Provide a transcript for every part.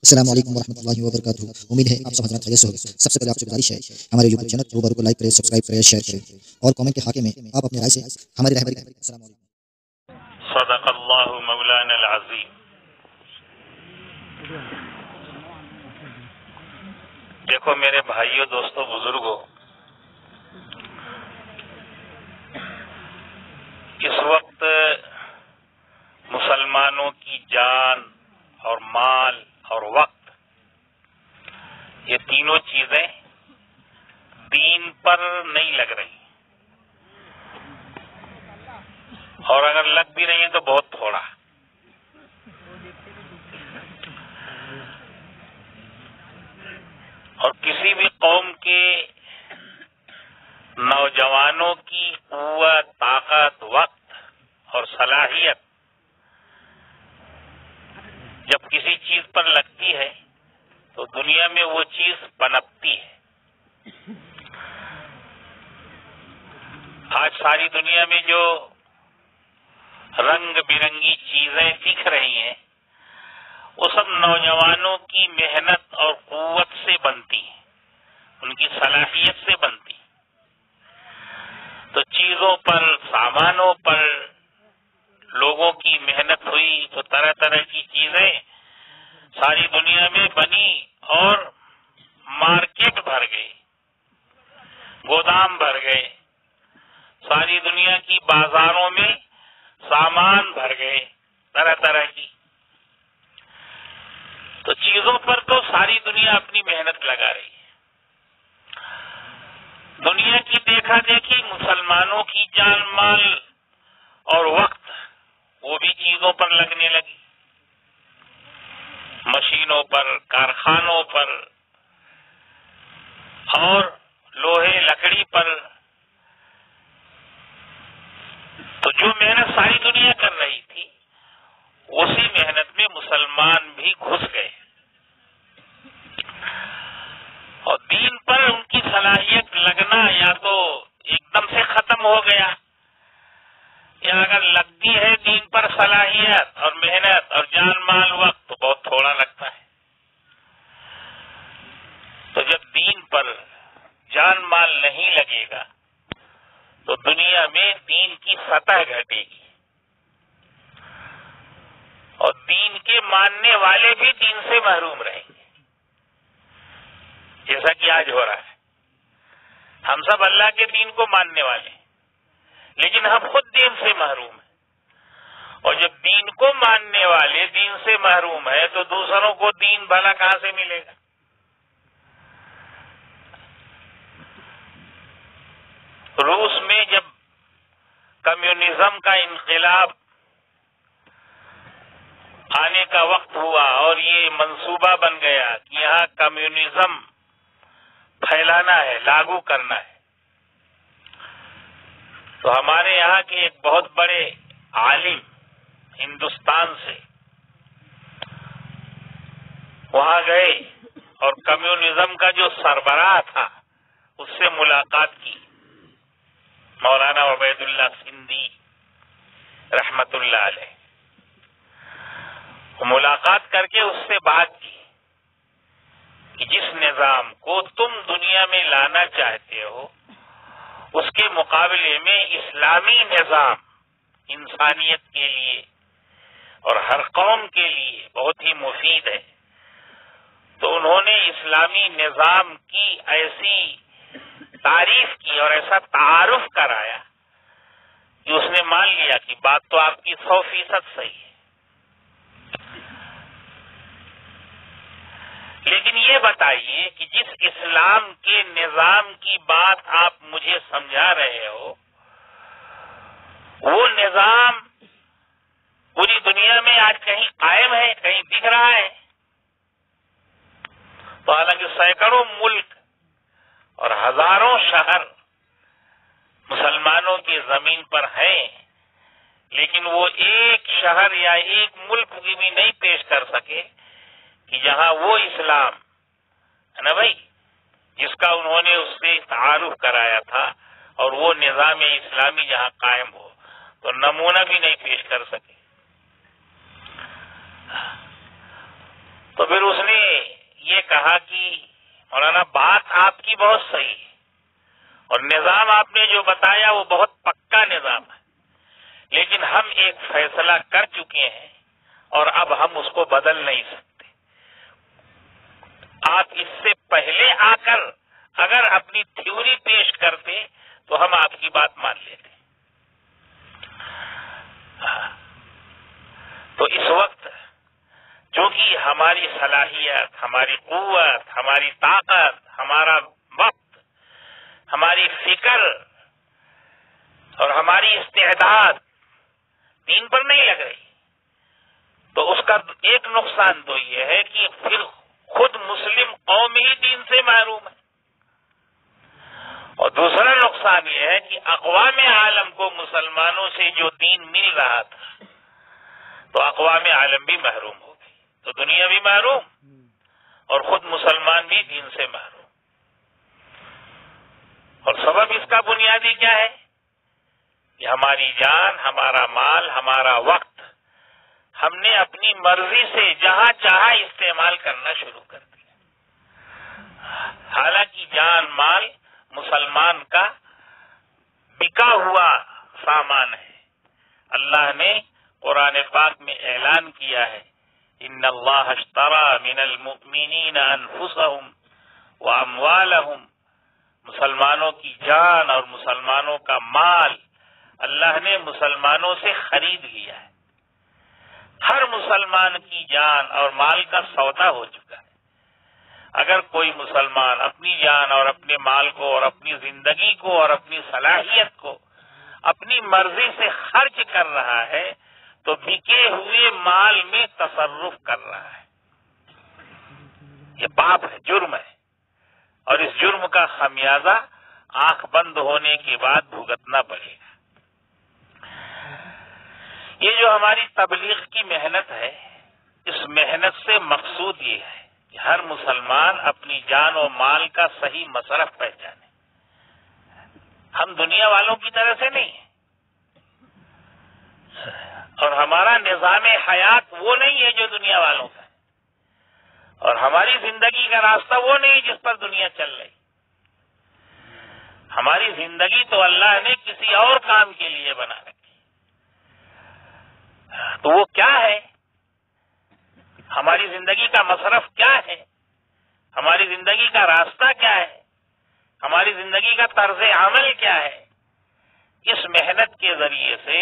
السلام علیکم ورحمۃ اللہ وبرکاتہ۔ امید ہے آپ سب حضرات خیریت سے ہوگے۔ سب سے پہلے آپ سے گزارش ہے ہمارے یوٹیوب چینل روبارو کو لائک کریں، سبسکرائب کریں، شیئر کریں اور کامنٹ کے خاکے میں آپ اپنی رائے سے ہماری رہبری کریں۔ السلام علیکم۔ صدق اللہ مولانا العظیم۔ دیکھو میرے بھائیوں، دوستوں، بزرگوں، اس وقت مسلمانوں کی جان اور مال اور وقت، یہ تینوں چیزیں دین پر نہیں لگ رہی، اور اگر لگ بھی رہی ہیں تو بہت تھوڑا۔ اور کسی بھی قوم کے نوجوانوں کی قوت، طاقت، وقت اور صلاحیت جب کسی چیز پر لگتی ہے تو دنیا میں وہ چیز پنپتی ہے۔ آج ساری دنیا میں جو رنگ برنگی چیزیں دکھ رہی ہیں وہ سب نوجوانوں کی محنت اور قوت سے بنتی ہیں، ان کی صلاحیت سے بنتی ہیں۔ تو چیزوں پر، سامانوں پر لوگوں کی محنت ہوئی تو طرح طرح کی چیزیں ساری دنیا میں بنی اور مارکیٹ بھر گئی، گودام بھر گئے، ساری دنیا کی بازاروں میں سامان بھر گئے طرح طرح کی۔ تو چیزوں پر تو ساری دنیا اپنی محنت لگا رہی ہے۔ دنیا کی دیکھا دیکھی مسلمانوں کی جان مال اور وقت وہ بھی چیزوں پر لگنے لگی، مشینوں پر، کارخانوں پر اور لوہے لکڑی پر۔ تو جو محنت ساری دنیا کر رہی تھی اسی محنت میں مسلمان بھی گھس گئے، اور دین پر ان کی صلاحیت لگنا یا تو ایک دم سے ختم ہو گیا، یا اگر لگتی ہے دین پر صلاحیت اور محنت اور جان مال وقت تو بہت تھوڑا لگتا ہے۔ تو جب دین پر جان مال نہیں لگے گا تو دنیا میں دین کی سطح گھٹے گی، اور دین کے ماننے والے بھی دین سے محروم رہیں گے، جیسا کہ آج ہو رہا ہے۔ ہم سب اللہ کے دین کو ماننے والے ہیں لیکن ہم خود دین سے محروم ہیں، اور جب دین کو ماننے والے دین سے محروم ہے تو دوسروں کو دین بھلا کہاں سے ملے گا؟ روس میں جب کمیونزم کا انقلاب آنے کا وقت ہوا اور یہ منصوبہ بن گیا کہ یہاں کمیونزم پھیلانا ہے، لاگو کرنا ہے، تو ہمارے یہاں کے ایک بہت بڑے عالم ہندوستان سے وہاں گئے اور کمیونزم کا جو سربراہ تھا اس سے ملاقات کی، مولانا عبید اللہ سندھی رحمت اللہ علیہ۔ ملاقات کر کے اس سے بات کی کہ جس نظام کو تم دنیا میں لانا چاہتے ہو اس کے مقابلے میں اسلامی نظام انسانیت کے لیے اور ہر قوم کے لیے بہت ہی مفید ہے۔ تو انہوں نے اسلامی نظام کی ایسی تعریف کی اور ایسا تعارف کرایا کہ اس نے مان لیا کہ بات تو آپ کی 100% صحیح ہے۔ لیکن یہ بتائیے کہ جس اسلام کے نظام کی بات آپ مجھے سمجھا رہے ہو وہ نظام پوری دنیا میں آج کہیں قائم ہے، کہیں دکھ رہا ہے؟ تو حالانکہ سینکڑوں ملک اور ہزاروں شہر مسلمانوں کی زمین پر ہیں، لیکن وہ ایک شہر یا ایک ملک کی بھی نہیں پیش کر سکے کہ جہاں وہ اسلام ہے نا بھائی جس کا انہوں نے اس سے تعارف کرایا تھا اور وہ نظام اسلامی جہاں قائم ہو، تو نمونہ بھی نہیں پیش کر سکے۔ تو پھر اس نے یہ کہا کہ مولانا بات آپ کی بہت صحیح ہے اور نظام آپ نے جو بتایا وہ بہت پکا نظام ہے، لیکن ہم ایک فیصلہ کر چکے ہیں اور اب ہم اس کو بدل نہیں سکتے۔ آپ اس سے پہلے آ کر اگر اپنی تھیوری پیش کرتے تو ہم آپ کی بات مان لیتے۔ تو اس وقت چونکہ ہماری صلاحیت، ہماری قوت، ہماری طاقت، ہمارا وقت، ہماری فکر اور ہماری استعداد دین پر نہیں لگ رہی، تو اس کا ایک نقصان تو یہ ہے کہ پھر خود مسلم قوم ہی دین سے محروم ہے، اور دوسرا نقصان یہ ہے کہ اقوام عالم کو مسلمانوں سے جو دین مل رہا تھا تو اقوام عالم بھی محروم ہو گئی، تو دنیا بھی محروم اور خود مسلمان بھی دین سے محروم۔ اور سبب اس کا بنیادی کیا ہے کہ ہماری جان، ہمارا مال، ہمارا وقت ہم نے اپنی مرضی سے جہاں چاہا استعمال کرنا شروع کر دیا، حالانکہ جان مال مسلمان کا بکا ہوا سامان ہے۔ اللہ نے قرآن پاک میں اعلان کیا ہے، ان اللہ اشتری من المؤمنین انفسهم واموالهم، مسلمانوں کی جان اور مسلمانوں کا مال اللہ نے مسلمانوں سے خرید لیا ہے۔ ہر مسلمان کی جان اور مال کا سودا ہو چکا ہے۔ اگر کوئی مسلمان اپنی جان اور اپنے مال کو اور اپنی زندگی کو اور اپنی صلاحیت کو اپنی مرضی سے خرچ کر رہا ہے تو بکے ہوئے مال میں تصرف کر رہا ہے، یہ پاپ ہے، جرم ہے، اور اس جرم کا خمیازہ آنکھ بند ہونے کے بعد بھگتنا پڑے گا۔ یہ جو ہماری تبلیغ کی محنت ہے، اس محنت سے مقصود یہ ہے کہ ہر مسلمان اپنی جان و مال کا صحیح مصرف پہچانے۔ ہم دنیا والوں کی طرح سے نہیں ہیں، اور ہمارا نظام حیات وہ نہیں ہے جو دنیا والوں کا ہے، اور ہماری زندگی کا راستہ وہ نہیں جس پر دنیا چل رہی۔ ہماری زندگی تو اللہ نے کسی اور کام کے لیے بنا رکھی، تو وہ کیا ہے؟ ہماری زندگی کا مصرف کیا ہے؟ ہماری زندگی کا راستہ کیا ہے؟ ہماری زندگی کا طرز عمل کیا ہے؟ اس محنت کے ذریعے سے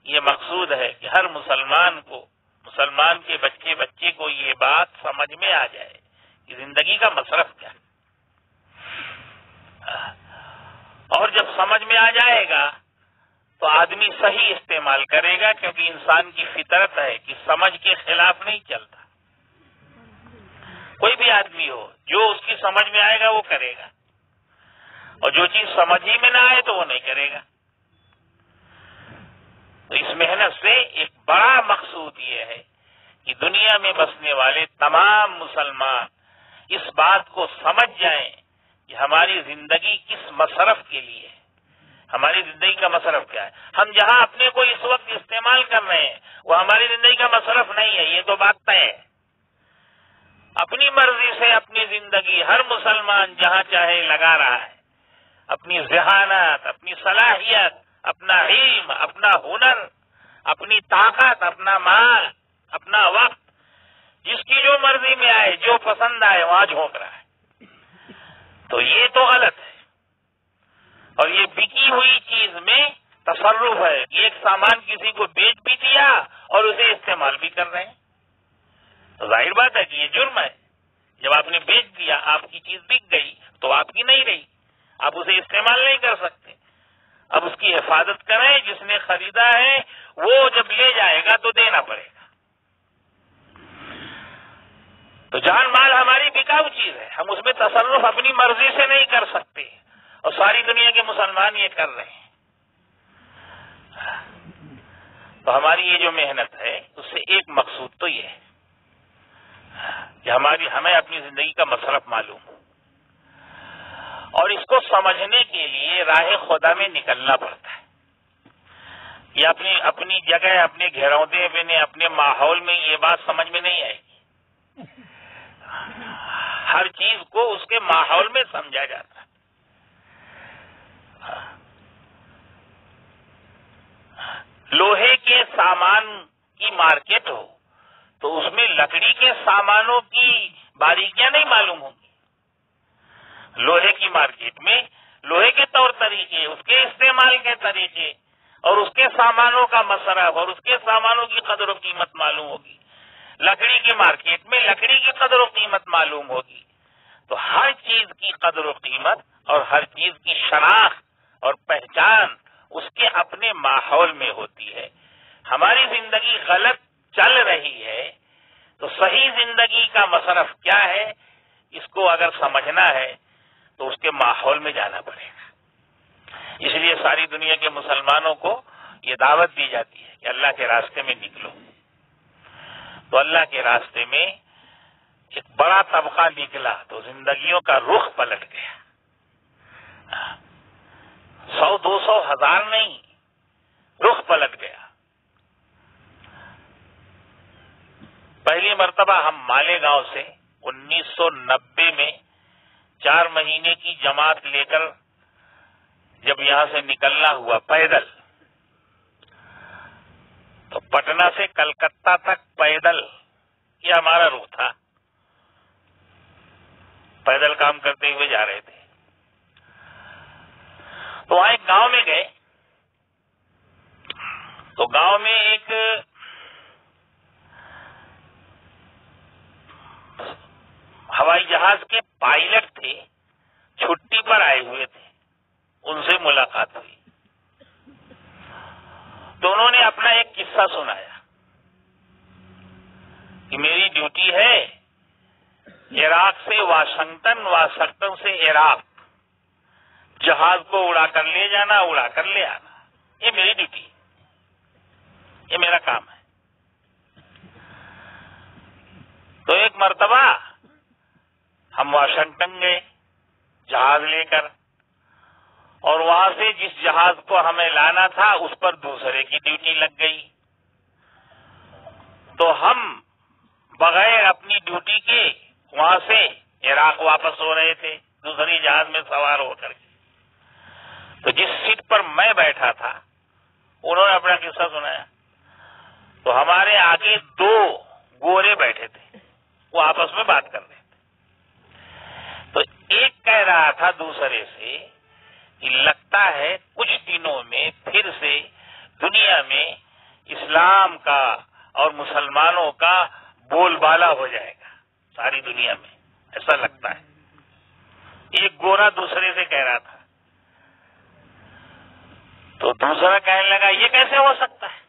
یہ مقصود ہے کہ ہر مسلمان کو، مسلمان کے بچے کو یہ بات سمجھ میں آ جائے کہ زندگی کا مصرف کیا ہے، اور جب سمجھ میں آ جائے گا تو آدمی صحیح استعمال کرے گا، کیونکہ انسان کی فطرت ہے کہ سمجھ کے خلاف نہیں چلتا۔ کوئی بھی آدمی ہو، جو اس کی سمجھ میں آئے گا وہ کرے گا، اور جو چیز سمجھ ہی میں نہ آئے تو وہ نہیں کرے گا۔ تو اس محنت سے ایک بڑا مقصود یہ ہے کہ دنیا میں بسنے والے تمام مسلمان اس بات کو سمجھ جائیں کہ ہماری زندگی کس مصرف کے لیے ہے، ہماری زندگی کا مصرف کیا ہے۔ ہم جہاں اپنے کو اس وقت استعمال کر رہے ہیں وہ ہماری زندگی کا مصرف نہیں ہے، یہ تو بات طے ہے۔ اپنی مرضی سے اپنی زندگی ہر مسلمان جہاں چاہے لگا رہا ہے، اپنی ذہانت، اپنی صلاحیت، اپنا علم، اپنا ہنر، اپنی طاقت، اپنا مال، اپنا وقت، جس کی جو مرضی میں آئے، جو پسند آئے وہاں جھونک رہا ہے، تو یہ تو غلط ہے۔ اور یہ بکی ہوئی چیز میں تصرف ہے کہ ایک سامان کسی کو بیچ بھی دیا اور اسے استعمال بھی کر رہے ہیں، تو ظاہر بات ہے کہ یہ جرم ہے۔ جب آپ نے بیچ دیا، آپ کی چیز بک گئی تو آپ کی نہیں رہی، آپ اسے استعمال نہیں کر سکتے۔ اب اس کی حفاظت کریں، جس نے خریدا ہے وہ جب لے جائے گا تو دینا پڑے گا۔ تو جان مال ہماری بکاؤ چیز ہے، ہم اس میں تصرف اپنی مرضی سے نہیں کر سکتے، اور ساری دنیا کے مسلمان یہ کر رہے ہیں۔ تو ہماری یہ جو محنت ہے اس سے ایک مقصود تو یہ ہے کہ ہمیں اپنی زندگی کا مصرف معلوم ہو، اور اس کو سمجھنے کے لیے راہ خدا میں نکلنا پڑتا ہے۔ یہ اپنی جگہ، اپنے گھرودے میں، اپنے ماحول میں یہ بات سمجھ میں نہیں آئے گی۔ ہر چیز کو اس کے ماحول میں سمجھا جاتا ہے. لوہے کے سامان کی مارکیٹ ہو تو اس میں لکڑی کے سامانوں کی باریکیاں نہیں معلوم ہوں گی. لوہے کی مارکیٹ میں لوہے کے طور طریقے، اس کے استعمال کے طریقے اور اس کے سامانوں کا مصرف اور اس کے سامانوں کی قدر و قیمت معلوم ہوگی. لکڑی کی مارکیٹ میں لکڑی کی قدر و قیمت معلوم ہوگی. تو ہر چیز کی قدر و قیمت اور ہر چیز کی شناخت اور پہچان اس کے اپنے ماحول میں ہوتی ہے. ہماری زندگی غلط چل رہی ہے تو صحیح زندگی کا مصرف کیا ہے، اس کو اگر سمجھنا ہے تو اس کے ماحول میں جانا پڑے گا. اس لیے ساری دنیا کے مسلمانوں کو یہ دعوت دی جاتی ہے کہ اللہ کے راستے میں نکلو. تو اللہ کے راستے میں ایک بڑا طبقہ نکلا تو زندگیوں کا رخ پلٹ گیا. 100 200 ہزار نہیں، رخ پلٹ گیا. پہلی مرتبہ ہم مالیگاؤں سے 1990 میں 4 مہینے کی جماعت لے کر جب یہاں سے نکلنا ہوا پیدل، تو پٹنہ سے کلکتہ تک پیدل یہ ہمارا رخ تھا. پیدل کام کرتے ہوئے جا رہے تھے. تو وہاں ایک گاؤں میں گئے تو گاؤں میں ایک ہوائی جہاز کے پائلٹ تھے، چھٹی پر آئے ہوئے تھے. ان سے ملاقات ہوئی تو انہوں نے اپنا ایک قصہ سنایا کہ میری ڈیوٹی ہے عراق سے واشنگٹن، واشنگٹن سے عراق، جہاز کو اڑا کر لے جانا، اڑا کر لے آنا. یہ میری ڈیوٹی ہے، یہ میرا کام ہے. تو ایک مرتبہ ہم واشنگٹن گئے جہاز لے کر، اور وہاں سے جس جہاز کو ہمیں لانا تھا اس پر دوسرے کی ڈیوٹی لگ گئی. تو ہم بغیر اپنی ڈیوٹی کے وہاں سے عراق واپس ہو رہے تھے دوسری جہاز میں سوار ہو کر کے. تو جس سیٹ پر میں بیٹھا تھا انہوں نے اپنا قصہ سنایا. تو ہمارے آگے 2 گورے بیٹھے تھے، وہ آپس میں بات کر رہے تھے. تو ایک کہہ رہا تھا دوسرے سے کہ لگتا ہے کچھ دنوں میں پھر سے دنیا میں اسلام کا اور مسلمانوں کا بول بالا ہو جائے گا ساری دنیا میں، ایسا لگتا ہے. ایک گورا دوسرے سے کہہ رہا تھا. تو دوسرا کہنے لگا یہ کیسے ہو سکتا ہے،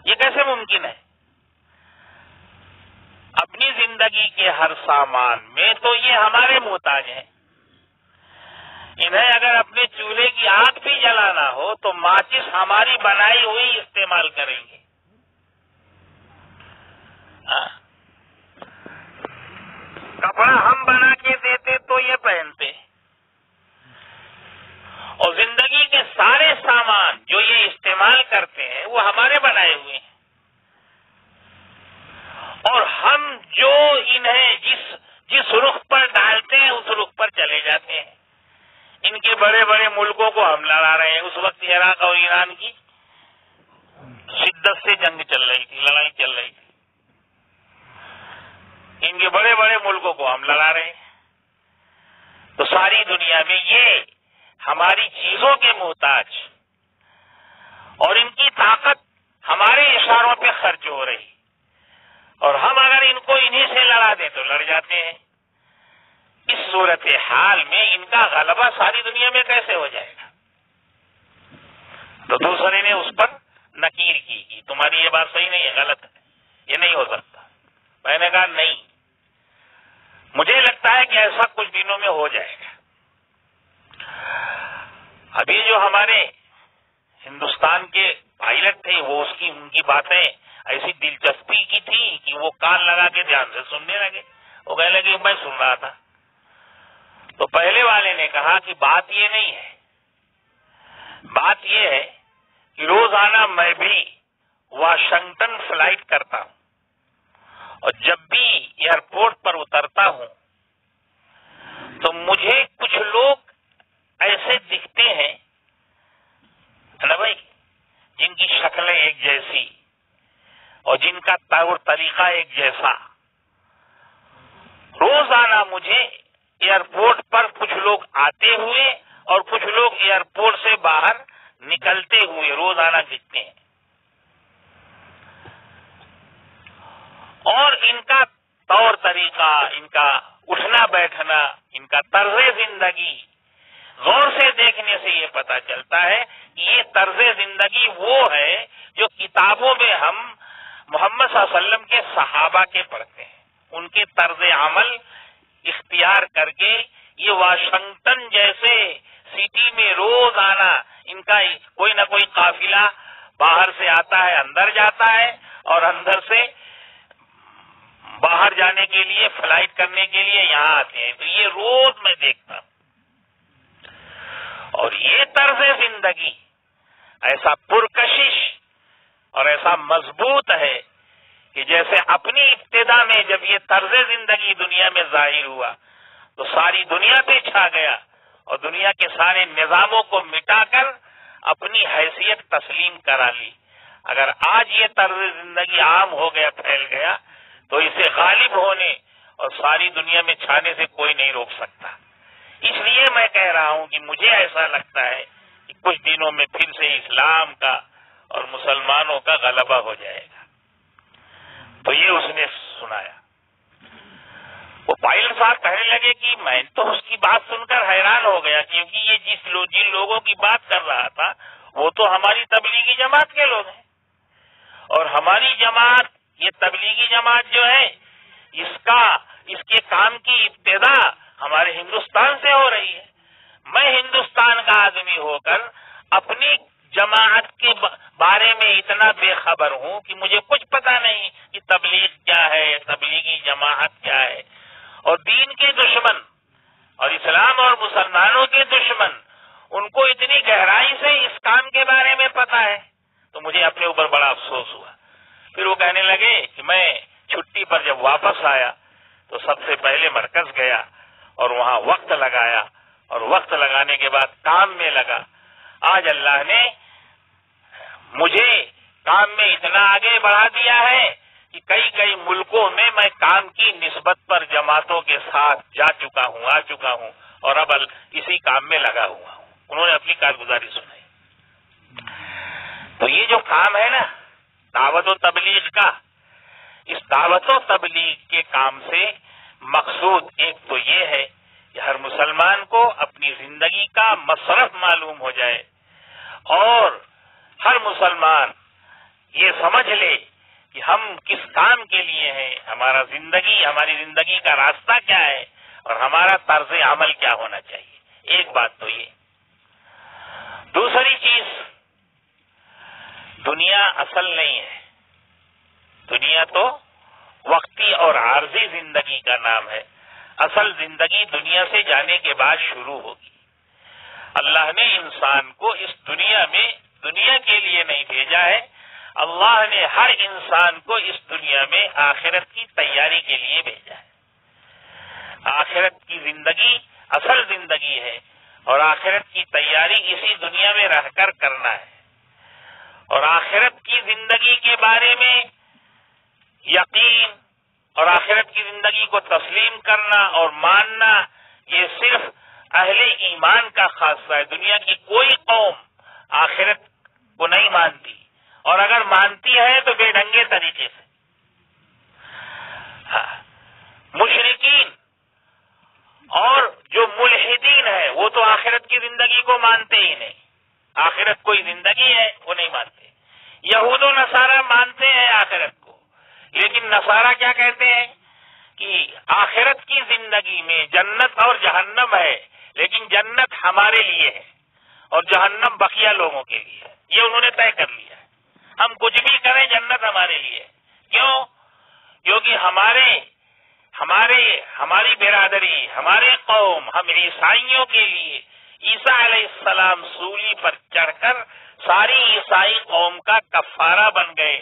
یہ کیسے ممکن ہے؟ اپنی زندگی کے ہر سامان میں تو یہ ہمارے محتاج ہیں. انہیں اگر اپنے چولہے کی آگ بھی جلانا ہو تو ماچس ہماری بنائی ہوئی استعمال کریں گے. کپڑا ہم بنا کے دیتے تو یہ پہنتے. اور زندگی کے سارے سامان جو یہ استعمال کرتے ہیں وہ ہمارے بنائے ہوئے ہیں. اور ہم جو انہیں جس رخ پر ڈالتے ہیں اس رخ پر چلے جاتے ہیں. ان کے بڑے بڑے ملکوں کو ہم لڑا رہے ہیں. اس وقت عراق اور ایران کی شدت سے جنگ چل رہی تھی، لڑائی چل رہی تھی. ان کے بڑے بڑے ملکوں کو ہم لڑا رہے ہیں. تو ساری دنیا میں یہ ہماری چیزوں کے محتاج، اور ان کی طاقت ہمارے اشاروں پہ خرچ ہو رہی. اور ہم اگر ان کو انہی سے لڑا دیں تو لڑ جاتے ہیں. اس صورتحال میں ان کا غلبہ ساری دنیا میں کیسے ہو جائے گا؟ تو دوسرے نے اس پر نکیر کی کہ تمہاری یہ بات صحیح نہیں ہے، غلط ہے، یہ نہیں ہو سکتا. میں نے کہا نہیں، مجھے لگتا ہے کہ ایسا کچھ دنوں میں ہو جائے گا. ابھی جو ہمارے ہندوستان کے پائلٹ تھے وہ ان کی باتیں ایسی دلچسپی کی تھی کہ وہ کان لگا کے دھیان سے سننے لگے. وہ کہنے لگے میں سن رہا تھا. تو پہلے والے نے کہا کہ بات یہ نہیں ہے، بات یہ ہے کہ روزانہ میں بھی واشنگٹن فلائٹ کرتا ہوں اور جب بھی ایئرپورٹ پر اترتا ہوں تو مجھے کچھ لوگ ایسے دکھتے ہیں نا بھائی، جن کی شکلیں ایک جیسی اور جن کا طور طریقہ ایک جیسا. روزانہ مجھے ایئرپورٹ پر کچھ لوگ آتے ہوئے اور کچھ لوگ ایئرپورٹ سے باہر نکلتے ہوئے روزانہ دکھتے ہیں، اور ان کا طور طریقہ، ان کا اٹھنا بیٹھنا، ان کا طرز زندگی غور سے دیکھنے سے یہ پتہ چلتا ہے کہ یہ طرز زندگی وہ ہے جو کتابوں میں ہم محمد صلی اللہ علیہ وسلم کے صحابہ کے پڑھتے ہیں. ان کے طرز عمل اختیار کر کے یہ واشنگٹن جیسے سٹی میں روز آنا، ان کا کوئی نہ کوئی قافلہ باہر سے آتا ہے، اندر جاتا ہے، اور اندر سے باہر جانے کے لیے فلائٹ کرنے کے لیے یہاں آتے ہیں. تو یہ روز میں دیکھتا ہوں، اور یہ طرز زندگی ایسا پرکشش اور ایسا مضبوط ہے کہ جیسے اپنی ابتدا میں جب یہ طرز زندگی دنیا میں ظاہر ہوا تو ساری دنیا پہ چھا گیا، اور دنیا کے سارے نظاموں کو مٹا کر اپنی حیثیت تسلیم کرا لی. اگر آج یہ طرز زندگی عام ہو گیا، پھیل گیا، تو اسے غالب ہونے اور ساری دنیا میں چھانے سے کوئی نہیں روک سکتا. اس لیے میں کہہ رہا ہوں کہ مجھے ایسا لگتا ہے کہ کچھ دنوں میں پھر سے اسلام کا اور مسلمانوں کا غلبہ ہو جائے گا. تو یہ اس نے سنایا. وہ پائلٹ صاحب کہنے لگے کہ میں تو اس کی بات سن کر حیران ہو گیا، کیونکہ یہ جن لوگوں کی بات کر رہا تھا وہ تو ہماری تبلیغی جماعت کے لوگ ہیں، اور ہماری جماعت، یہ تبلیغی جماعت جو ہے، اس کے کام کی ابتدا ہمارے ہندوستان سے ہو رہی ہے. میں ہندوستان کا آدمی ہو کر اپنی جماعت کے بارے میں اتنا بے خبر ہوں کہ مجھے کچھ پتا نہیں کہ تبلیغ کیا ہے، تبلیغی جماعت کیا ہے. اور دین کے دشمن اور اسلام اور مسلمانوں کے دشمن، ان کو اتنی گہرائی سے اس کام کے بارے میں پتا ہے. تو مجھے اپنے اوپر بڑا افسوس ہوا. پھر وہ کہنے لگے کہ میں چھٹی پر جب واپس آیا تو سب سے پہلے مرکز گیا اور وہاں وقت لگایا، اور وقت لگانے کے بعد کام میں لگا. آج اللہ نے مجھے کام میں اتنا آگے بڑھا دیا ہے کہ کئی ملکوں میں میں کام کی نسبت پر جماعتوں کے ساتھ آ چکا ہوں اور اب اسی کام میں لگا ہوا ہوں. انہوں نے اپنی کارگزاری سنائی. تو یہ جو کام ہے نا دعوت و تبلیغ کا، اس دعوت و تبلیغ کے کام سے مقصود ایک تو یہ ہے کہ ہر مسلمان کو اپنی زندگی کا مصرف معلوم ہو جائے، اور ہر مسلمان یہ سمجھ لے کہ ہم کس کام کے لیے ہیں، ہماری زندگی کا راستہ کیا ہے، اور ہمارا طرز عمل کیا ہونا چاہیے. ایک بات تو یہ. دوسری چیز، دنیا اصل نہیں ہے. دنیا تو وقتی اور عارضی زندگی کا نام ہے. اصل زندگی دنیا سے جانے کے بعد شروع ہوگی. اللہ نے انسان کو اس دنیا میں دنیا کے لیے نہیں بھیجا ہے. اللہ نے ہر انسان کو اس دنیا میں آخرت کی تیاری کے لیے بھیجا ہے. آخرت کی زندگی اصل زندگی ہے، اور آخرت کی تیاری اسی دنیا میں رہ کر کرنا ہے. اور آخرت کی زندگی کے بارے میں یقین اور آخرت کی زندگی کو تسلیم کرنا اور ماننا، یہ صرف اہل ایمان کا خاصہ ہے. دنیا کی کوئی قوم آخرت کو نہیں مانتی، اور اگر مانتی ہے تو بے ڈھنگے طریقے سے. مشرکین اور جو ملحدین ہیں وہ تو آخرت کی زندگی کو مانتے ہی نہیں. آخرت کوئی زندگی ہے وہ نہیں مانتے. یہود و نصارہ مانتے ہیں آخرت کو، لیکن نصارہ کیا کہتے ہیں کہ آخرت کی زندگی میں جنت اور جہنم ہے، لیکن جنت ہمارے لیے ہے اور جہنم بقیہ لوگوں کے لیے ہے. یہ انہوں نے طے کر لیا ہے. ہم کچھ بھی کریں جنت ہمارے لیے. کیوں؟ کیونکہ ہماری برادری، ہمارے قوم، ہم عیسائیوں کے لیے عیسیٰ علیہ السلام سولی پر چڑھ کر ساری عیسائی قوم کا کفارہ بن گئے.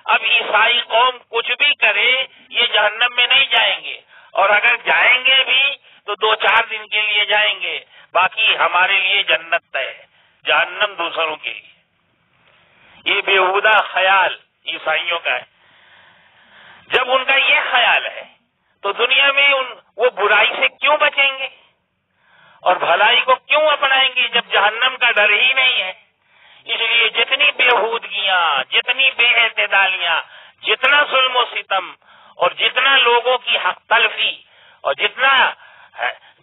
اب عیسائی قوم کچھ بھی کرے یہ جہنم میں نہیں جائیں گے، اور اگر جائیں گے بھی تو 2-4 دن کے لیے جائیں گے، باقی ہمارے لیے جنت ہے، جہنم دوسروں کے لیے۔ یہ بیہودہ خیال عیسائیوں کا ہے۔ جب ان کا یہ خیال ہے تو دنیا میں وہ برائی سے کیوں بچیں گے اور بھلائی کو کیوں اپنائیں گے جب جہنم کا ڈر ہی نہیں ہے؟ اس لیے جتنی بےہودگیاں، جتنی بے اعتدالیاں، جتنا ظلم و ستم اور جتنا لوگوں کی حق تلفی اور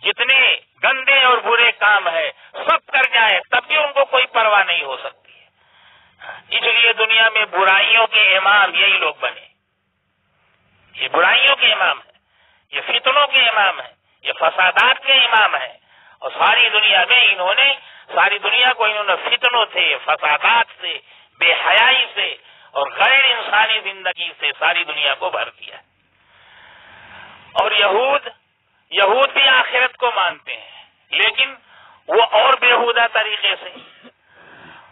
جتنے گندے اور برے کام ہے سب کر جائے تب بھی ان کو کوئی پرواہ نہیں ہو سکتی ہے۔ اس لیے دنیا میں برائیوں کے امام یہی لوگ بنے، یہ برائیوں کے امام ہیں، یہ فتنوں کے امام ہیں، یہ فسادات کے امام ہیں، اور ساری دنیا کو انہوں نے فتنوں سے، فسادات سے، بے حیائی سے اور غیر انسانی زندگی سے ساری دنیا کو بھر دیا۔ اور یہود بھی آخرت کو مانتے ہیں، لیکن وہ اور بیہودہ طریقے سے۔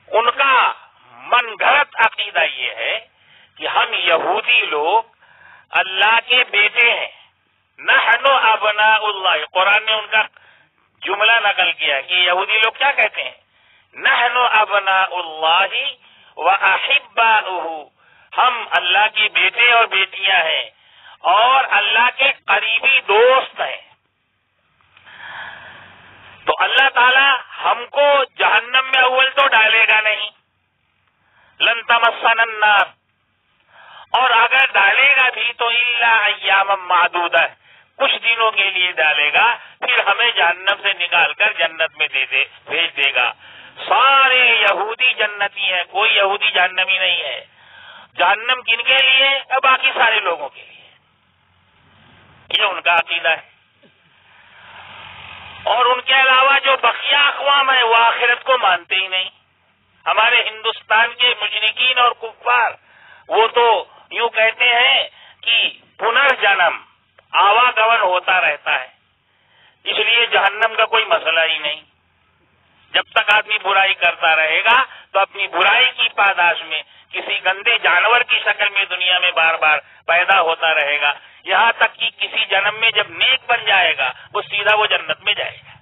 ان کا من گھڑت عقیدہ یہ ہے کہ ہم یہودی لوگ اللہ کے بیٹے ہیں، نحن ابناء اللہ۔ قرآن نے ان کا جملہ نقل کیا کہ یہودی لوگ کیا کہتے ہیں؟ نحن ابناء اللہ واحباؤہ، ہم اللہ کے بیٹے اور بیٹیاں ہیں اور اللہ کے قریبی دوست ہیں۔ تو اللہ تعالی ہم کو جہنم میں اول تو ڈالے گا نہیں، لن تمسنا النار، اور اگر ڈالے گا بھی تو الا ایاما معدودہ، کچھ دنوں کے لیے ڈالے گا، پھر ہمیں جہنم سے نکال کر جنت میں بھیج دے گا۔ سارے یہودی جنتی ہیں، کوئی یہودی جہنمی نہیں ہے۔ جہنم کن کے لیے؟ باقی سارے لوگوں کے لیے، یہ ان کا عقیدہ ہے۔ اور ان کے علاوہ جو بقیہ اقوام ہیں وہ آخرت کو مانتے ہی نہیں۔ ہمارے ہندوستان کے مشرکین اور کفار وہ تو یوں کہتے ہیں کہ پنرجنم آواگمن ہوتا رہتا ہے، اس لیے جہنم کا کوئی مسئلہ ہی نہیں۔ جب تک آدمی برائی کرتا رہے گا تو اپنی برائی کی پاداش میں کسی گندے جانور کی شکل میں دنیا میں بار بار پیدا ہوتا رہے گا، یہاں تک کہ کسی جنم میں جب نیک بن جائے گا وہ سیدھا وہ جنت میں جائے گا۔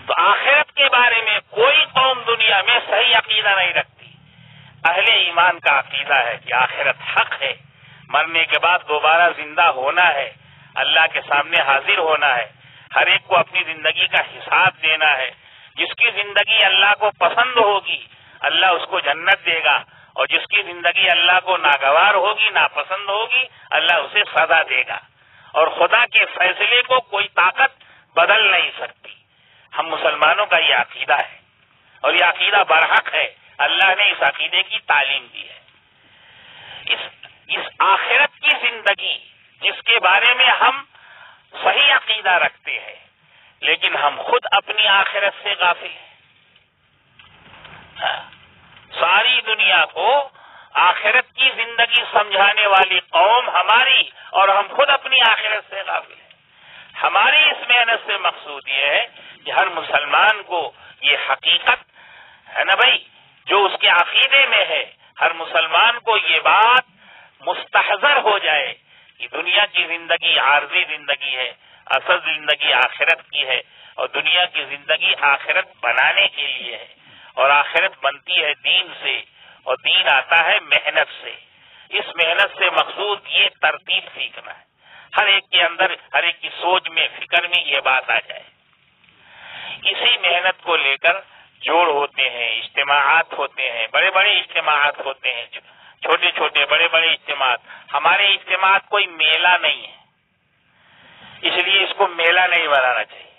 تو آخرت کے بارے میں کوئی قوم دنیا میں صحیح عقیدہ نہیں رکھتی۔ اہل ایمان کا عقیدہ ہے کہ آخرت حق ہے، مرنے کے بعد دوبارہ زندہ ہونا ہے، اللہ کے سامنے حاضر ہونا ہے، ہر ایک کو اپنی زندگی کا حساب دینا ہے۔ جس کی زندگی اللہ کو پسند ہوگی اللہ اس کو جنت دے گا، اور جس کی زندگی اللہ کو ناگوار ہوگی، ناپسند ہوگی، اللہ اسے سزا دے گا، اور خدا کے فیصلے کو کوئی طاقت بدل نہیں سکتی۔ ہم مسلمانوں کا یہ عقیدہ ہے، اور یہ عقیدہ برحق ہے، اللہ نے اس عقیدے کی تعلیم دی ہے۔ اس آخرت کی زندگی جس کے بارے میں ہم صحیح عقیدہ رکھتے ہیں، لیکن ہم خود اپنی آخرت سے غافل ہیں۔ ساری دنیا کو آخرت کی زندگی سمجھانے والی قوم ہماری، اور ہم خود اپنی آخرت سے غافل ہیں۔ ہماری اس محنت سے مقصود یہ ہے کہ ہر مسلمان کو یہ حقیقت ہے نا بھائی جو اس کے عقیدے میں ہے، ہر مسلمان کو یہ بات مستحضر ہو جائے کہ دنیا کی زندگی عارضی زندگی ہے، اصل زندگی آخرت کی ہے، اور دنیا کی زندگی آخرت بنانے کے لیے ہے، اور آخرت بنتی ہے دین سے، اور دین آتا ہے محنت سے۔ اس محنت سے مقصود یہ ترتیب سیکھنا ہے، ہر ایک کے اندر، ہر ایک کی سوچ میں، فکر میں یہ بات آ جائے۔ اسی محنت کو لے کر جوڑ ہوتے ہیں، اجتماعات ہوتے ہیں، بڑے بڑے اجتماعات ہوتے ہیں، چھوٹے چھوٹے بڑے بڑے اجتماعات۔ ہمارے اجتماعات کوئی میلہ نہیں ہے، اس لیے اس کو میلہ نہیں بنانا چاہیے۔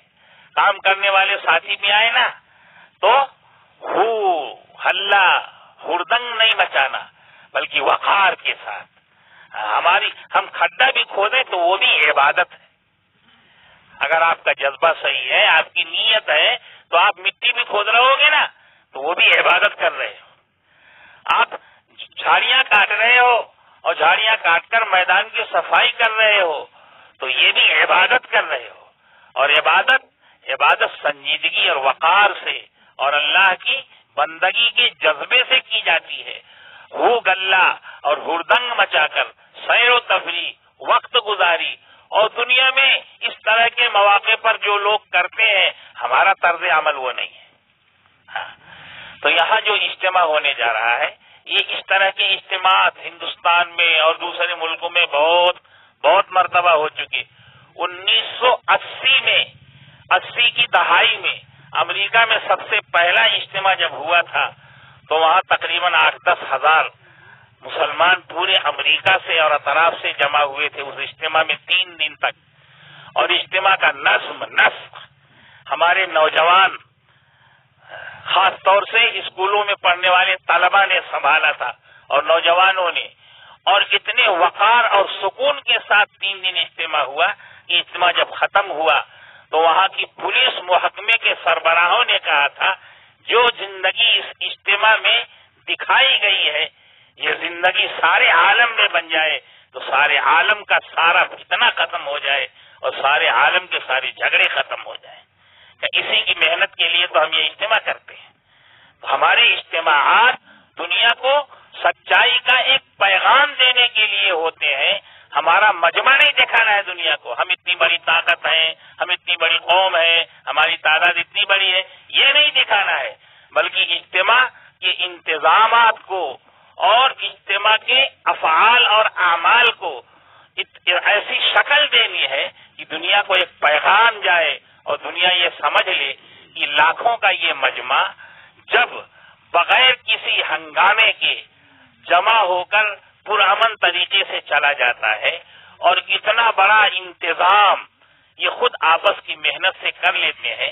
کام کرنے والے ساتھی بھی آئے نا تو ہو ہلہ ہردنگ نہیں مچانا، بلکہ وقار کے ساتھ۔ ہم کھڈا بھی کھودیں تو وہ بھی عبادت ہے۔ اگر آپ کا جذبہ صحیح ہے، آپ کی نیت ہے، تو آپ مٹی بھی کھود رہے ہوگے نا تو وہ بھی عبادت کر رہے ہو۔ آپ جھاڑیاں کاٹ رہے ہو اور جھاڑیاں کاٹ کر میدان کی صفائی کر رہے ہو تو یہ بھی عبادت کر رہے ہو، اور عبادت سنجیدگی اور وقار سے اور اللہ کی بندگی کے جذبے سے کی جاتی ہے، ہو گلہ اور ہردنگ مچا کر سیر و تفریح، وقت گزاری، اور دنیا میں اس طرح کے مواقع پر جو لوگ کرتے ہیں ہمارا طرز عمل وہ نہیں ہے۔ تو یہاں جو اجتماع ہونے جا رہا ہے، یہ اس طرح کے اجتماعات ہندوستان میں اور دوسرے ملکوں میں بہت مرتبہ ہو چکے۔ 1980 میں، 80 کی دہائی میں امریکہ میں سب سے پہلا اجتماع جب ہوا تھا تو وہاں تقریباً 8-10 ہزار مسلمان پورے امریکہ سے اور اطراف سے جمع ہوئے تھے اس اجتماع میں 3 دن تک۔ اور اجتماع کا نسق ہمارے نوجوان، خاص طور سے اسکولوں میں پڑھنے والے طلبہ نے سنبھالا تھا اور نوجوانوں نے، اور اتنے وقار اور سکون کے ساتھ 3 دن اجتماع ہوا کہ اجتماع جب ختم ہوا تو وہاں کی پولیس محکمے کے سربراہوں نے کہا تھا جو زندگی اس اجتماع میں دکھائی گئی ہے یہ زندگی سارے عالم میں بن جائے تو سارے عالم کا سارا فتنہ ختم ہو جائے اور سارے عالم کے سارے جھگڑے ختم ہو جائیں۔ کہ اسی کی محنت کے لیے تو ہم یہ اجتماع کرتے ہیں۔ تو ہمارے اجتماعات دنیا کو سچائی کا ایک پیغام دینے کے لیے ہوتے ہیں، ہمارا مجمع نہیں دکھانا ہے دنیا کو، ہم اتنی بڑی طاقت ہیں، ہم اتنی بڑی قوم ہے، ہماری تعداد اتنی بڑی ہے، یہ نہیں دکھانا ہے، بلکہ اجتماع کے انتظامات کو اور اجتماع کے افعال اور اعمال کو ایسی شکل دینی ہے کہ دنیا کو ایک پیغام جائے اور دنیا یہ سمجھ لے کہ لاکھوں کا یہ مجمع جب بغیر کسی ہنگامے کے جمع ہو کر پرامن طریقے سے چلا جاتا ہے اور اتنا بڑا انتظام یہ خود آپس کی محنت سے کر لیتے ہیں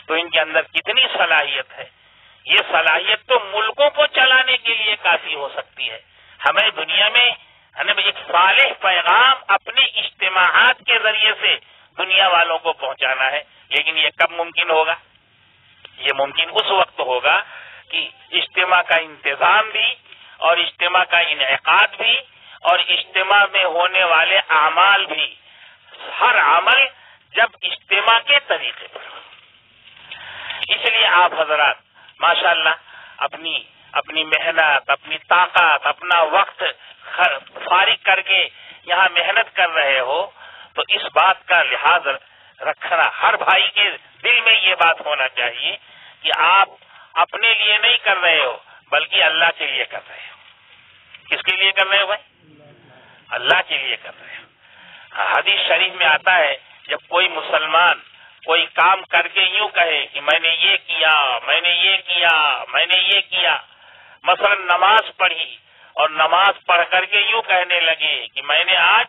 تو ان کے اندر کتنی صلاحیت ہے۔ یہ صلاحیت تو ملکوں کو چلانے کے لیے کافی ہو سکتی ہے۔ ہمیں دنیا میں ایک صالح پیغام اپنے اجتماعات کے ذریعے سے دنیا والوں کو پہنچانا ہے، لیکن یہ کب ممکن ہوگا؟ یہ ممکن اس وقت ہوگا کہ اجتماع کا انتظام بھی اور اجتماع کا انعقاد بھی اور اجتماع میں ہونے والے اعمال بھی، ہر عمل جب اجتماع کے طریقے پر ہو۔ اس لیے آپ حضرات ماشاءاللہ اپنی محنت، اپنی طاقت، اپنا وقت فارغ کر کے یہاں محنت کر رہے ہو تو اس بات کا لحاظ رکھنا، ہر بھائی کے دل میں یہ بات ہونا چاہیے کہ آپ اپنے لیے نہیں کر رہے ہو بلکہ اللہ کے لیے کر رہے ہو۔ کس کے لیے کر رہے ہو بھائی؟ اللہ کے لیے کر رہے ہو۔ حدیث شریف میں آتا ہے جب کوئی مسلمان کوئی کام کر کے یوں کہے کہ میں نے یہ کیا، میں نے یہ کیا، میں نے یہ کیا، مثلا نماز پڑھی اور نماز پڑھ کر کے یوں کہنے لگے کہ میں نے آج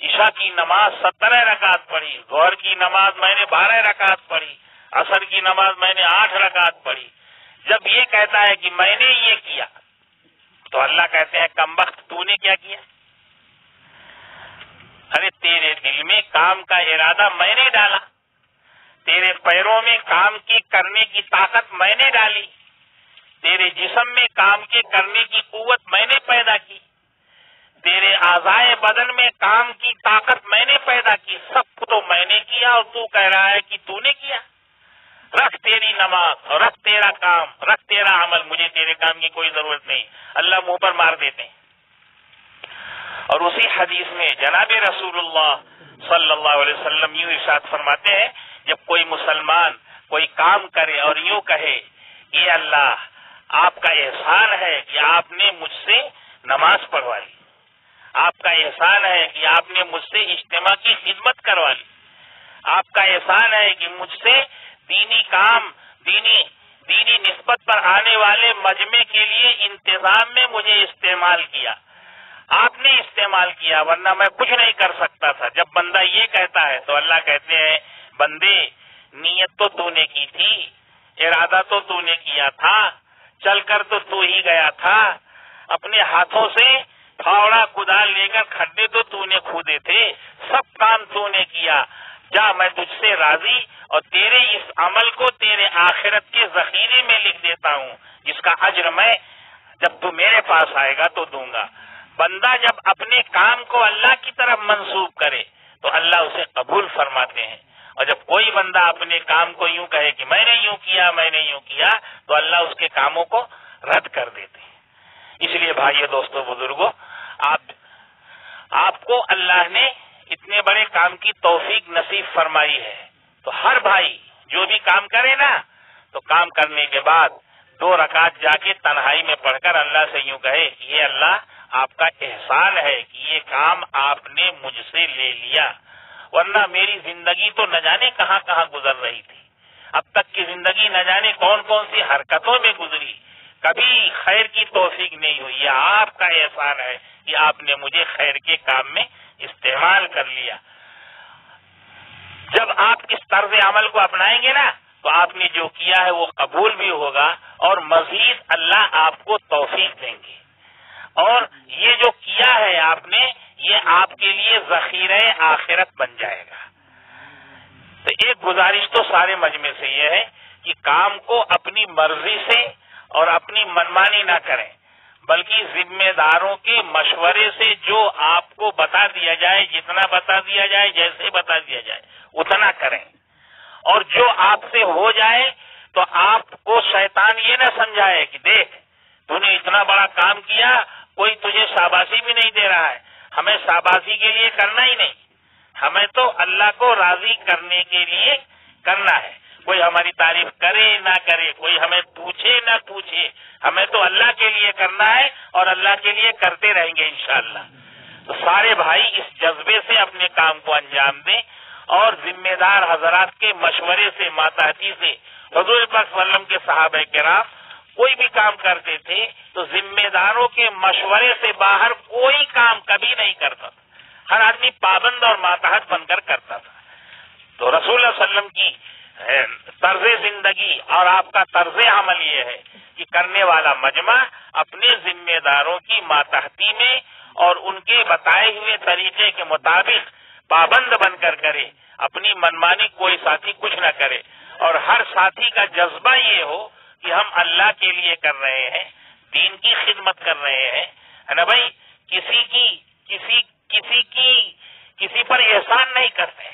عشاء کی نماز 17 رکعت پڑھی، ظہر کی نماز میں نے 12 رکعت پڑھی، عصر کی نماز میں نے 8 رکعت پڑھی، جب یہ کہتا ہے کہ میں نے یہ کیا تو اللہ کہتے ہیں کمبخت تو نے کیا کیا؟ ارے تیرے دل میں کام کا ارادہ میں نے ڈالا، تیرے پیروں میں کام کی کرنے کی طاقت میں نے ڈالی، تیرے جسم میں کام کے کرنے کی قوت میں نے پیدا کی، تیرے اعضائے بدن میں کام کی طاقت میں نے پیدا کی، سب تو میں نے کیا اور تو کہہ رہا ہے کہ تو نے کیا؟ رکھ تیری نماز، رکھ تیرا کام، رکھ تیرا عمل، مجھے تیرے کام کی کوئی ضرورت نہیں۔ اللہ منہ پر مار دیتے ہیں۔ اور اسی حدیث میں جناب رسول اللہ صلی اللہ علیہ وسلم یوں ارشاد فرماتے ہیں جب کوئی مسلمان کوئی کام کرے اور یوں کہے اے اللہ آپ کا احسان ہے کہ آپ نے مجھ سے نماز پڑھوا لی، آپ کا احسان ہے کہ آپ نے مجھ سے اجتماع کی خدمت کروا لی، آپ کا احسان ہے کہ مجھ سے دینی کام، دینی نسبت پر آنے والے مجمع کے لیے انتظام میں مجھے استعمال کیا، آپ نے استعمال کیا ورنہ میں کچھ نہیں کر سکتا تھا۔ جب بندہ یہ کہتا ہے تو اللہ کہتے ہیں بندے نیت تو تو نے کی تھی، ارادہ تو تو نے کیا تھا، چل کر تو تو ہی گیا تھا، اپنے ہاتھوں سے پھاوڑا کدال لے کر کھڈے تو تو نے کھودے تھے، سب کام تو نے کیا، جا میں تجھ سے راضی اور تیرے اس عمل کو تیرے آخرت کے ذخیرے میں لکھ دیتا ہوں جس کا اجر میں جب تو میرے پاس آئے گا تو دوں گا۔ بندہ جب اپنے کام کو اللہ کی طرف منسوب کرے تو اللہ اسے قبول فرماتے ہیں اور جب کوئی بندہ اپنے کام کو یوں کہے کہ میں نے یوں کیا میں نے یوں کیا، تو اللہ اس کے کاموں کو رد کر دیتے ہیں۔ اس لیے بھائیو دوستو بزرگوں، آپ کو اللہ نے اتنے بڑے کام کی توفیق نصیب فرمائی ہے، تو ہر بھائی جو بھی کام کرے نا، تو کام کرنے کے بعد 2 رکعت جا کے تنہائی میں پڑھ کر اللہ سے یوں کہے کہ یہ اللہ آپ کا احسان ہے کہ یہ کام آپ نے مجھ سے لے لیا، ورنہ میری زندگی تو نہ جانے کہاں کہاں گزر رہی تھی، اب تک کی زندگی نہ جانے کون کون سی حرکتوں میں گزری، کبھی خیر کی توفیق نہیں ہوئی۔ یہ آپ کا احسان ہے کہ آپ نے مجھے خیر کے کام میں استعمال کر لیا۔ جب آپ اس طرز عمل کو اپنائیں گے نا، تو آپ نے جو کیا ہے وہ قبول بھی ہوگا، اور مزید اللہ آپ کو توفیق دیں گے، اور یہ جو کیا ہے آپ نے، یہ آپ کے لیے ذخیرہ آخرت بن جائے گا۔ تو ایک گزارش تو سارے مجمع سے یہ ہے کہ کام کو اپنی مرضی سے اور اپنی منمانی نہ کریں، بلکہ ذمہ داروں کے مشورے سے جو آپ کو بتا دیا جائے، جتنا بتا دیا جائے، جیسے بتا دیا جائے اتنا کریں، اور جو آپ سے ہو جائے تو آپ کو شیطان یہ نہ سمجھائے کہ دیکھ تو نے اتنا بڑا کام کیا، کوئی تجھے شاباشی بھی نہیں دے رہا ہے۔ ہمیں شاباشی کے لیے کرنا ہی نہیں، ہمیں تو اللہ کو راضی کرنے کے لیے کرنا ہے۔ کوئی ہماری تعریف کرے نہ کرے، کوئی ہمیں پوچھے نہ پوچھے، ہمیں تو اللہ کے لیے کرنا ہے، اور اللہ کے لیے کرتے رہیں گے انشاءاللہ۔ تو سارے بھائی اس جذبے سے اپنے کام کو انجام دیں، اور ذمہ دار حضرات کے مشورے سے، ماتحتی سے، حضور پاک صلی اللہ علیہ وسلم کے صحابہ کرام کوئی بھی کام کرتے تھے تو ذمہ داروں کے مشورے سے باہر کوئی کام کبھی نہیں کرتا تھا، ہر آدمی پابند اور ماتحت بن کر کرتا تھا۔ تو رسول اللہ صلی اللہ علیہ وسلم کی طرز زندگی اور آپ کا طرز عمل یہ ہے کہ کرنے والا مجمع اپنے ذمہ داروں کی ماتحتی میں اور ان کے بتائے ہوئے طریقے کے مطابق پابند بن کر کرے، اپنی منمانی کوئی ساتھی کچھ نہ کرے، اور ہر ساتھی کا جذبہ یہ ہو کہ ہم اللہ کے لیے کر رہے ہیں، دین کی خدمت کر رہے ہیں، ہے نا بھائی، کسی پر احسان نہیں کرتے،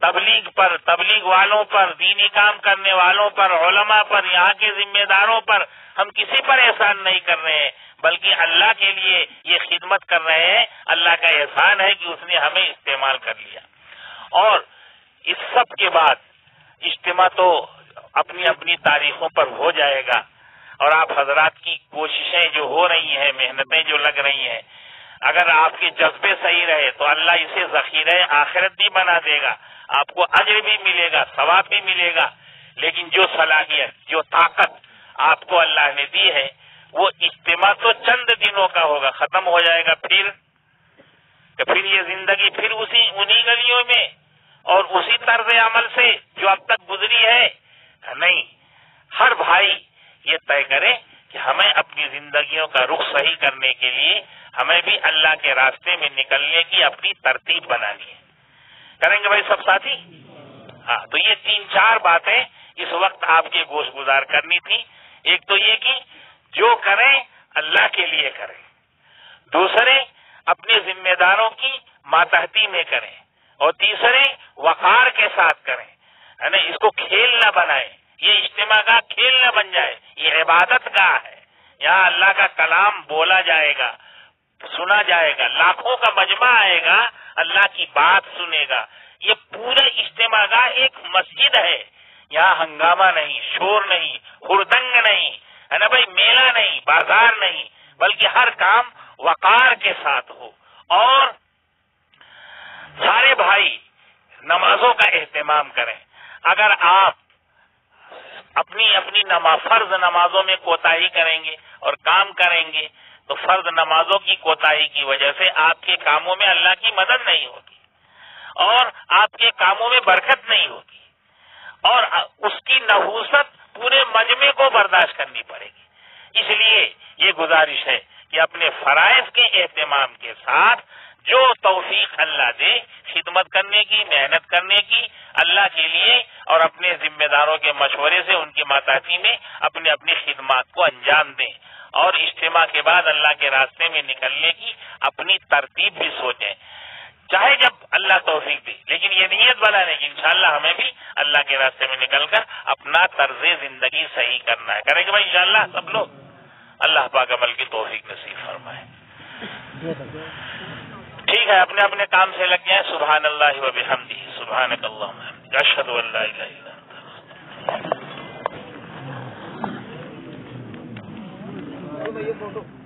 تبلیغ والوں پر، دینی کام کرنے والوں پر، علماء پر، یہاں کے ذمہ داروں پر ہم کسی پر احسان نہیں کر رہے ہیں، بلکہ اللہ کے لیے یہ خدمت کر رہے ہیں۔ اللہ کا احسان ہے کہ اس نے ہمیں استعمال کر لیا۔ اور اس سب کے بعد اجتماع تو اپنی اپنی تاریخوں پر ہو جائے گا، اور آپ حضرات کی کوششیں جو ہو رہی ہیں، محنتیں جو لگ رہی ہیں، اگر آپ کے جذبے صحیح رہے تو اللہ اسے ذخیرہ آخرت بھی بنا دے گا، آپ کو اجر بھی ملے گا، ثواب بھی ملے گا۔ لیکن جو صلاحیت، جو طاقت آپ کو اللہ نے دی ہے، وہ اجتماع تو چند دنوں کا ہوگا، ختم ہو جائے گا، پھر یہ زندگی پھر انہی گلیوں میں اور اسی طرز عمل سے جو اب تک گزری ہے، نہیں۔ ہر بھائی یہ طے کرے کہ ہمیں اپنی زندگیوں کا رخ صحیح کرنے کے لیے ہمیں بھی اللہ کے راستے میں نکلنے کی اپنی ترتیب بنانی ہے۔ کریں گے بھائی سب ساتھی؟ ہاں، تو یہ 3-4 باتیں اس وقت آپ کے گوش گزار کرنی تھی۔ ایک تو یہ کہ جو کریں اللہ کے لیے کریں، دوسرے اپنے ذمہ داروں کی ماتحتی میں کریں، اور تیسرے وقار کے ساتھ کریں، ہے نا، اس کو کھیل نہ بنائیں، یہ اجتماع کا کھیل نہ بن جائے، یہ عبادت گاہ ہے، یہاں اللہ کا کلام بولا جائے گا، سنا جائے گا، لاکھوں کا مجمع آئے گا، اللہ کی بات سنے گا۔ یہ پورے اجتماع گاہ ایک مسجد ہے، یہاں ہنگامہ نہیں، شور نہیں، ہردنگ نہیں، ہے نا بھائی، میلہ نہیں، بازار نہیں، بلکہ ہر کام وقار کے ساتھ ہو۔ اور سارے بھائی نمازوں کا اہتمام کریں۔ اگر آپ اپنی فرض نمازوں میں کوتاہی کریں گے اور کام کریں گے تو فرض نمازوں کی کوتاہی کی وجہ سے آپ کے کاموں میں اللہ کی مدد نہیں ہوگی، اور آپ کے کاموں میں برکت نہیں ہوگی، اور اس کی نحوست پورے مجمع کو برداشت کرنی پڑے گی۔ اس لیے یہ گزارش ہے کہ اپنے فرائض کے اہتمام کے ساتھ جو توفیق اللہ دے، خدمت کرنے کی، محنت کرنے کی اللہ کے لیے، اور اپنے ذمہ داروں کے مشورے سے ان کی ماتحتی میں اپنی خدمات کو انجام دیں، اور اجتماع کے بعد اللہ کے راستے میں نکلنے کی اپنی ترتیب بھی سوچیں۔ چاہے جب اللہ توفیق دے، لیکن یہ نیت والا نہیں کہ انشاءاللہ ہمیں بھی اللہ کے راستے میں نکل کر اپنا طرز زندگی صحیح کرنا ہے. کریں گے بھائی انشاءاللہ سب لوگ. اللہ پاک عمل کی توفیق نصیب فرمائے. ٹھیک ہے، اپنے اپنے کام سے لگ جائیں. سبحان اللہ و بحمدہ، سبحانک اللہم وبحمدک، اشہد ان لا الہ الا انت.